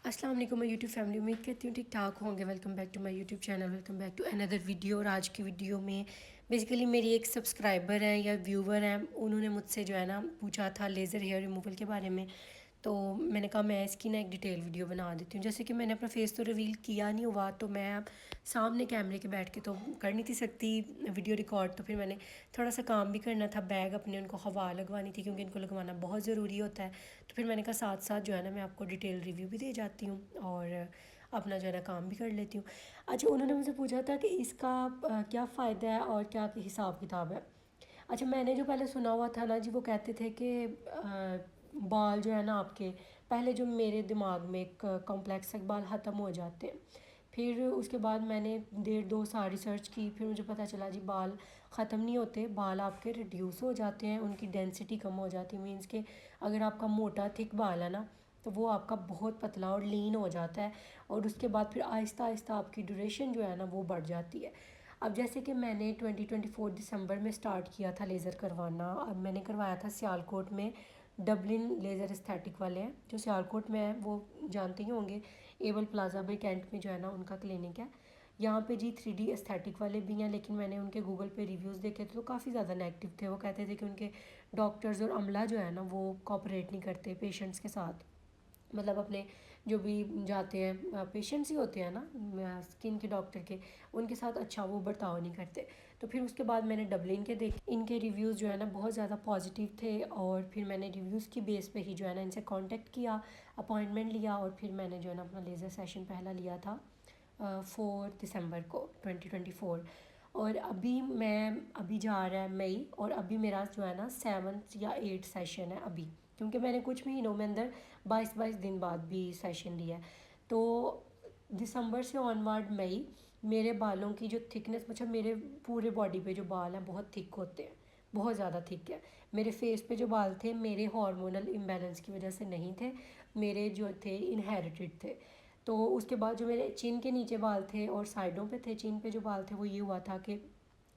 السلام علیکم میں یوٹیوب فیملی، امید کرتی ہوں ٹھیک ٹھاک ہوں گے۔ Welcome back to my YouTube channel, welcome back to another video. اور آج کی ویڈیو میں بیسیکلی میری ایک سبسکرائبر ہیں یا ویور ہیں، انہوں نے مجھ سے جو ہے نا پوچھا تھا لیزر ہیئر ریموول کے بارے میں، تو میں نے کہا میں اس کی نا ایک ڈیٹیل ویڈیو بنا دیتی ہوں۔ جیسے کہ میں نے اپنا فیس تو ریویل کیا نہیں ہوا، تو میں اب سامنے کیمرے کے بیٹھ کے تو کر نہیں تھی سکتی ویڈیو ریکارڈ، تو پھر میں نے تھوڑا سا کام بھی کرنا تھا، بیگ اپنے ان کو ہوا لگوانی تھی کیونکہ ان کو لگوانا بہت ضروری ہوتا ہے، تو پھر میں نے کہا ساتھ ساتھ جو ہے نا میں آپ کو ڈیٹیل ریویو بھی دے جاتی ہوں اور اپنا جو ہے نا کام بھی کر لیتی ہوں۔ اچھا، انہوں نے مجھ سے پوچھا تھا کہ اس کا کیا فائدہ ہے اور کیا حساب کتاب ہے۔ اچھا، میں نے جو پہلے سنا ہوا تھا نا جی، وہ کہتے تھے کہ بال جو ہے نا آپ کے پہلے جو میرے دماغ میں ایک کمپلیکس بال ختم ہو جاتے ہیں، پھر اس کے بعد میں نے 1.5-2 سال ریسرچ کی، پھر مجھے پتہ چلا جی بال ختم نہیں ہوتے، بال آپ کے ریڈیوس ہو جاتے ہیں، ان کی ڈینسٹی کم ہو جاتی ہے، مینس کہ اگر آپ کا موٹا تھک بال ہے نا تو وہ آپ کا بہت پتلا اور لین ہو جاتا ہے، اور اس کے بعد پھر آہستہ آہستہ آپ کی ڈیوریشن جو ہے نا وہ بڑھ جاتی ہے۔ اب جیسے کہ میں نے 2024 دسمبر میں سٹارٹ کیا تھا لیزر کروانا، اب میں نے کروایا تھا سیالکوٹ میں، ڈبلن لیزر استھیٹک والے ہیں جو سیالکوٹ میں ہیں، وہ جانتے ہی ہوں گے، ایبل پلازا بائی کینٹ میں جو ہے نا ان کا کلینک ہے۔ یہاں پہ جی 3D استھیٹک والے بھی ہیں، لیکن میں نے ان کے گوگل پہ ریویوز دیکھے تھے تو کافی زیادہ نیگیٹو تھے، وہ کہتے تھے کہ ان کے ڈاکٹرز اور عملہ جو ہے نا وہ کوآپریٹ نہیں کرتے پیشنٹس کے ساتھ، مطلب اپنے جو بھی جاتے ہیں پیشنٹس ہی ہوتے ہیں نا اسکن کے ڈاکٹر کے، ان کے ساتھ اچھا وہ برتاؤ نہیں کرتے۔ تو پھر اس کے بعد میں نے ڈبلن کے دیکھے، ان کے ریویوز جو ہے نا بہت زیادہ پازیٹیو تھے، اور پھر میں نے ریویوز کی بیس پہ ہی جو ہے نا ان سے کانٹیکٹ کیا، اپوائنٹمنٹ لیا، اور پھر میں نے جو ہے نا اپنا لیزر سیشن پہلا لیا تھا 4 دسمبر کو 2024، اور ابھی جا رہا ہے مئی، اور ابھی میرا جو ہے نا 7 یا 8 سیشن ہے ابھی، کیونکہ میں نے کچھ مہینوں میں اندر 22 دن بعد بھی سیشن لیا ہے۔ تو دسمبر سے آن ورڈ مئی میرے بالوں کی جو تھکنس، مطلب میرے پورے باڈی پہ جو بال ہیں بہت تھک ہوتے ہیں، بہت زیادہ تھک ہے۔ میرے فیس پہ جو بال تھے میرے ہارمونل امبیلنس کی وجہ سے نہیں تھے، میرے جو تھے انہیریٹڈ تھے۔ تو اس کے بعد جو میرے چین کے نیچے بال تھے اور سائڈوں پہ تھے، چین پہ جو بال تھے وہ یہ ہوا تھا کہ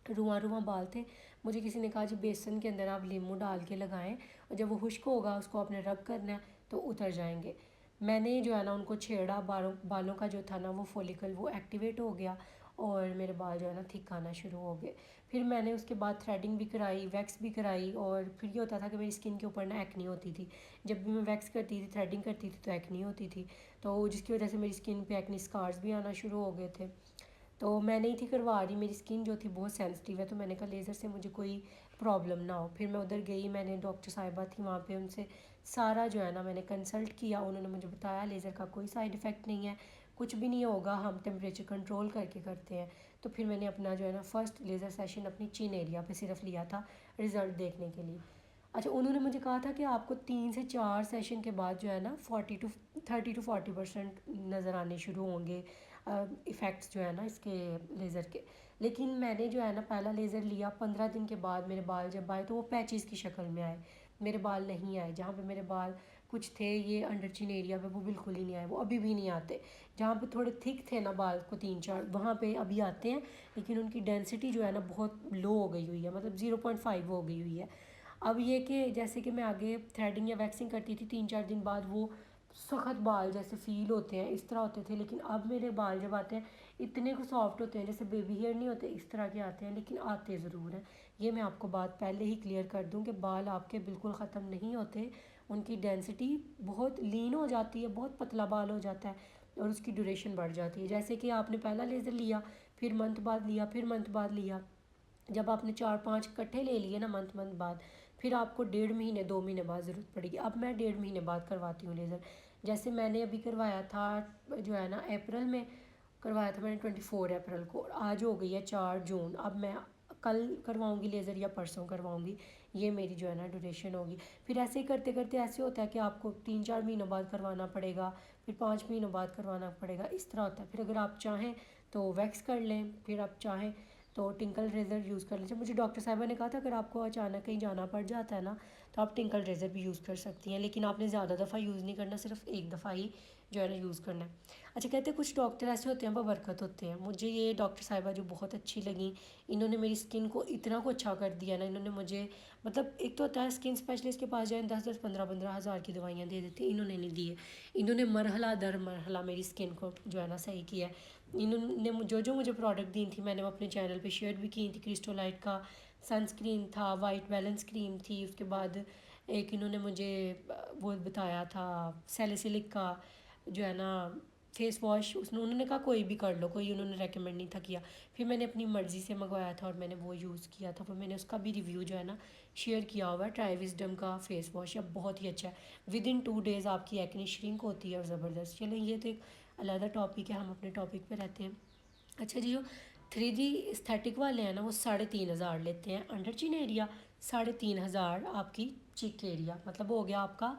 رواں بال تھے، مجھے کسی نے کہا جی بیسن کے اندر آپ لیمو ڈال کے لگائیں، اور جب وہ خشک ہوگا اس کو آپ نے رب کرنا ہے تو اتر جائیں گے۔ میں نے جو ہے نا ان کو چھیڑا، بالوں کا جو تھا نا وہ فولیکل وہ ایکٹیویٹ ہو گیا، اور میرے بال جو ہے نا تھک آنا شروع ہو گئے۔ پھر میں نے اس کے بعد تھریڈنگ بھی کرائی، ویکس بھی کرائی، اور پھر یہ ہوتا تھا کہ میری اسکن کے اوپر نا ایکنی ہوتی تھی، جب بھی میں ویکس کرتی تھی تھریڈنگ کرتی تھی تو ایکنی ہوتی تھی، تو جس کی وجہ سے میری اسکن پہ ایکنی اسکارز بھی آنا شروع ہو گئے تھے۔ تو میں نہیں تھی کروا رہی، میری اسکن جو تھی بہت سینسٹیو ہے، تو میں نے کہا لیزر سے مجھے کوئی پرابلم نہ ہو۔ پھر میں ادھر گئی، میں نے ڈاکٹر صاحبہ تھی وہاں پہ، ان سے سارا جو ہے نا میں نے کنسلٹ کیا، انہوں نے مجھے بتایا لیزر کا کوئی سائیڈ افیکٹ نہیں ہے، کچھ بھی نہیں ہوگا، ہم ٹیمپریچر کنٹرول کر کے کرتے ہیں۔ تو پھر میں نے اپنا جو ہے نا فرسٹ لیزر سیشن اپنی چین ایریا پہ صرف لیا تھا رزلٹ دیکھنے کے لیے۔ اچھا، انہوں نے مجھے کہا تھا کہ آپ کو 3 سے 4 سیشن کے بعد جو ہے نا 30 to 40% نظر آنے شروع ہوں گے ایفیکٹس جو ہے نا اس کے لیزر کے، لیکن میں نے جو ہے نا پہلا لیزر لیا 15 دن کے بعد میرے بال جب آئے تو وہ پیچز کی شکل میں آئے، میرے بال نہیں آئے، جہاں پہ میرے بال کچھ تھے یہ انڈر چین ایریا پہ وہ بالکل ہی نہیں آئے، وہ ابھی بھی نہیں آتے، جہاں پہ تھوڑے تھک تھے نا بال کو 3-4 وہاں پہ ابھی آتے ہیں، لیکن ان کی ڈینسٹی جو ہے نا بہت لو ہو گئی ہوئی ہے، مطلب 0.5 ہو گئی ہوئی ہے۔ اب یہ کہ جیسے کہ میں آگے تھریڈنگ یا ویکسنگ کرتی تھی 3-4 دن بعد وہ سخت بال جیسے فیل ہوتے ہیں اس طرح ہوتے تھے، لیکن اب میرے بال جب آتے ہیں اتنے کو سافٹ ہوتے ہیں جیسے بیبی ہیئر نہیں ہوتے اس طرح کے آتے ہیں، لیکن آتے ضرور ہیں۔ یہ میں آپ کو بات پہلے ہی کلیئر کر دوں کہ بال آپ کے بالکل ختم نہیں ہوتے، ان کی ڈینسٹی بہت لین ہو جاتی ہے، بہت پتلا بال ہو جاتا ہے، اور اس کی ڈیوریشن بڑھ جاتی ہے۔ جیسے کہ آپ نے پہلا لیزر لیا، پھر منتھ بعد لیا، پھر منتھ بعد لیا، جب آپ نے 4-5 کٹھے لے لیے نا منتھ بعد، پھر آپ کو 1.5 مہینے 2 مہینے بعد ضرورت پڑے گی۔ اب میں 1.5 مہینے بعد کرواتی ہوں لیزر، جیسے میں نے ابھی کروایا تھا جو ہے نا اپریل میں کروایا تھا، میں نے 24 اپریل کو، آج ہو گئی ہے 4 جون، اب میں کل کرواؤں گی لیزر یا پرسوں کرواؤں گی، یہ میری جو ہے نا ڈیوریشن ہوگی۔ پھر ایسے ہی کرتے کرتے ایسے ہوتا ہے کہ آپ کو 3-4 مہینوں بعد کروانا پڑے گا، پھر 5 مہینوں بعد کروانا پڑے گا، اس طرح ہوتا ہے۔ پھر اگر آپ چاہیں تو ویکس کر لیں، پھر آپ چاہیں تو ٹنکل ریزر یوز کر لیجیے۔ مجھے ڈاکٹر صاحبہ نے کہا تھا اگر آپ کو اچانک کہیں جانا پڑ جاتا ہے نا تو آپ ٹنکل ریزر بھی یوز کر سکتی ہیں، لیکن آپ نے زیادہ دفعہ یوز نہیں کرنا، صرف ایک دفعہ ہی جو ہے نا یوز کرنا ہے۔ اچھا، کہتے ہیں کچھ ڈاکٹر ایسے ہوتے ہیں ببرکت ہوتے ہیں، مجھے یہ ڈاکٹر صاحبہ جو بہت اچھی لگیں، انہوں نے میری اسکن کو اتنا کو اچھا کر دیا نا، انہوں نے مجھے مطلب ایک تو ہوتا ہے اسکن اسپیشلسٹ کے پاس جائیں 10-15 ہزار کی دوائیاں دے دیتے ہیں، انہوں نے نہیں دی ہے، انہوں نے مرحلہ در مرحلہ میری اسکن کو جو ہے نا صحیح کیا ہے۔ انہوں نے جو مجھے پروڈکٹ دی تھی میں نے وہ اپنے چینل پہ شیئر بھی کی تھی، کرسٹولائٹ کا سن اسکرین تھا، وائٹ بیلنس کریم تھی، اس کے بعد ایک انہوں نے مجھے وہ بتایا تھا سیلیسلک کا جو ہے نا فیس واش، انہوں نے کہا کوئی بھی کر لو، کوئی انہوں نے ریکمنڈ نہیں تھا کیا، پھر میں نے اپنی مرضی سے منگوایا تھا اور میں نے وہ یوز کیا تھا، پھر میں نے اس کا بھی ریویو جو ہے نا شیئر کیا ہوا ہے۔ ٹرائی وزڈم کا فیس واش اب بہت ہی اچھا ہے، ود ان 2 days آپ کی ایکنی شرنک ہوتی ہے اور زبردست۔ چلیں یہ تو ایک علیحدہ ٹاپک ہے، ہم اپنے ٹاپک پہ رہتے ہیں۔ اچھا جی، جو 3D استھیٹک والے ہیں نا وہ 3,500 لیتے ہیں انڈر چین ایریا، 3,500 آپ کی چیک ایریا، مطلب ہو گیا آپ کا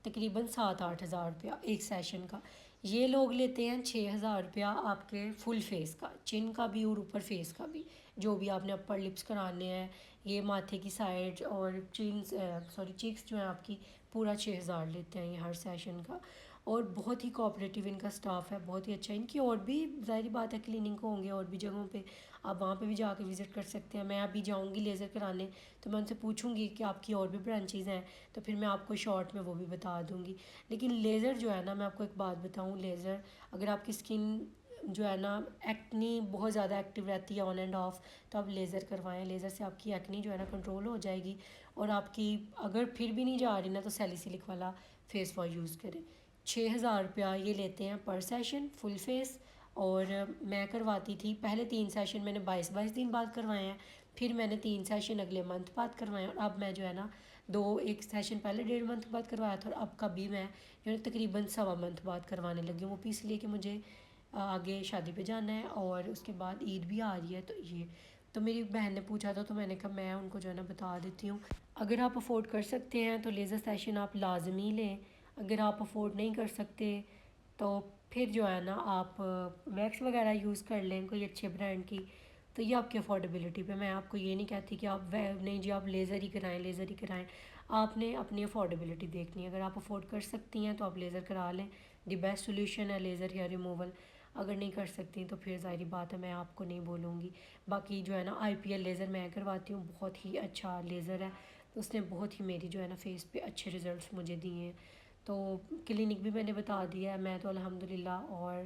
تقریباً 7-8 ہزار روپیہ ایک سیشن کا۔ یہ لوگ لیتے ہیں 6,000 روپیہ آپ کے فل فیس کا، چن کا بھی اور اوپر فیس کا بھی، جو بھی آپ نے اپر لپس کرانے ہیں، یہ ماتھے کی سائڈ اور چیکس جو ہیں آپ کی، پورا 6,000 لیتے ہیں یہ ہر سیشن کا۔ اور بہت ہی کوآپریٹیو ان کا سٹاف ہے، بہت ہی اچھا۔ ان کی اور بھی ظاہری بات ہے کلینک ہوں گے اور بھی جگہوں پہ، آپ وہاں پہ بھی جا کے وزٹ کر سکتے ہیں۔ میں ابھی جاؤں گی لیزر کرانے تو میں ان سے پوچھوں گی کہ آپ کی اور بھی برانچیز ہیں، تو پھر میں آپ کو شارٹ میں وہ بھی بتا دوں گی۔ لیکن لیزر جو ہے نا، میں آپ کو ایک بات بتاؤں، لیزر اگر آپ کی اسکن جو ہے نا ایکنی بہت زیادہ ایکٹیو رہتی ہے آن اینڈ آف، تو آپ لیزر کروائیں، لیزر سے آپ کی ایکنی جو ہے نا کنٹرول ہو جائے گی۔ اور آپ کی اگر پھر بھی نہیں جا رہی نا تو سیلیسلک والا فیس واش یوز کریں۔ 6,000 روپیہ یہ لیتے ہیں پر سیشن فل فیس، اور میں کرواتی تھی پہلے 3 سیشن میں نے 22 دن بعد کروائے ہیں، پھر میں نے 3 سیشن اگلے منتھ بعد کروائے ہیں، اور اب میں جو ہے نا ایک سیشن پہلے 1.5 منتھ بعد کروایا تھا، اور اب کا بھی میں جو ہے تقریباً 1.25 منتھ بعد کروانے لگی ہوں، وہ بھی اس لیے کہ مجھے آگے شادی پہ جانا ہے اور اس کے بعد عید بھی آ رہی ہے، تو یہ تو میری بہن نے پوچھا تھا تو میں نے کہا میں ان کو جو ہے نا بتا دیتی ہوں۔ اگر آپ افورڈ کر سکتے ہیں تو لیزر سیشن آپ لازمی لیں، اگر آپ افورڈ نہیں کر سکتے تو پھر جو ہے نا آپ ویکس وغیرہ یوز کر لیں کوئی اچھے برانڈ کی، تو یہ آپ کی افورڈیبلٹی پہ، میں آپ کو یہ نہیں کہتی کہ آپ نہیں جی آپ لیزر ہی کرائیں، آپ نے اپنی افورڈیبلٹی دیکھنی ہے۔ اگر آپ افورڈ کر سکتی ہیں تو آپ لیزر کرا لیں، دی بیسٹ سولوشن ہے لیزر ہیئر ریموول۔ اگر نہیں کر سکتی تو پھر ظاہری بات ہے میں آپ کو نہیں بولوں گی۔ باقی جو ہے نا IPL لیزر میں کرواتی ہوں، بہت ہی اچھا لیزر ہے، اس نے بہت ہی میری جو ہے نا فیس پہ اچھے ریزلٹس مجھے دیے ہیں۔ تو کلینک بھی میں نے بتا دیا ہے، میں تو الحمدللہ اور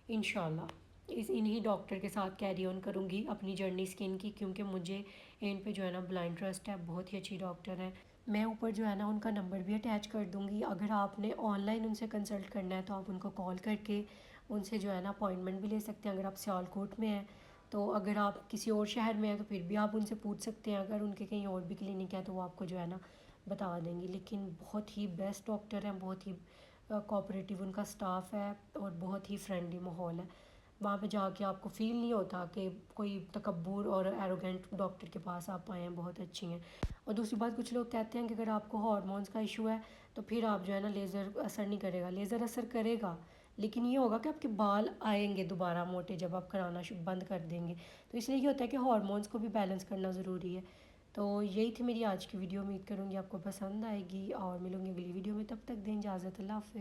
انشاءاللہ انہی ڈاکٹر کے ساتھ کیری آن کروں گی اپنی جرنی اسکن کی، کیونکہ مجھے ان پہ جو ہے نا بلائنڈ ٹرسٹ ہے، بہت ہی اچھی ڈاکٹر ہیں۔ میں اوپر جو ہے نا ان کا نمبر بھی اٹیچ کر دوں گی، اگر آپ نے آن لائن ان سے کنسلٹ کرنا ہے تو آپ ان کو کال کر کے ان سے جو ہے نا اپوائنٹمنٹ بھی لے سکتے ہیں، اگر آپ سیالکوٹ میں ہیں تو، اگر آپ کسی اور شہر میں ہیں تو پھر بھی آپ ان سے پوچھ سکتے ہیں، اگر ان کے کہیں اور بھی کلینک ہے تو وہ آپ کو جو ہے نا بتا دیں گی۔ لیکن بہت ہی بیسٹ ڈاکٹر ہیں، بہت ہی کوآپریٹیو ان کا سٹاف ہے اور بہت ہی فرینڈلی ماحول ہے، وہاں پہ جا کے آپ کو فیل نہیں ہوتا کہ کوئی تکبر اور ایروگینٹ ڈاکٹر کے پاس آپ آئے ہیں، بہت اچھی ہیں۔ اور دوسری بات، کچھ لوگ کہتے ہیں کہ اگر آپ کو ہارمونز کا ایشو ہے تو پھر آپ جو ہے نا لیزر اثر نہیں کرے گا، لیزر اثر کرے گا، لیکن یہ ہوگا کہ آپ کے بال آئیں گے دوبارہ موٹے جب آپ کرانا بند کر دیں گے، تو اس لیے یہ ہوتا ہے کہ ہارمونز کو بھی بیلنس کرنا ضروری ہے۔ تو یہی تھی میری آج کی ویڈیو، امید کروں گی آپ کو پسند آئے گی، اور ملوں گی اگلی ویڈیو میں، تب تک دیں اجازت، اللہ حافظ۔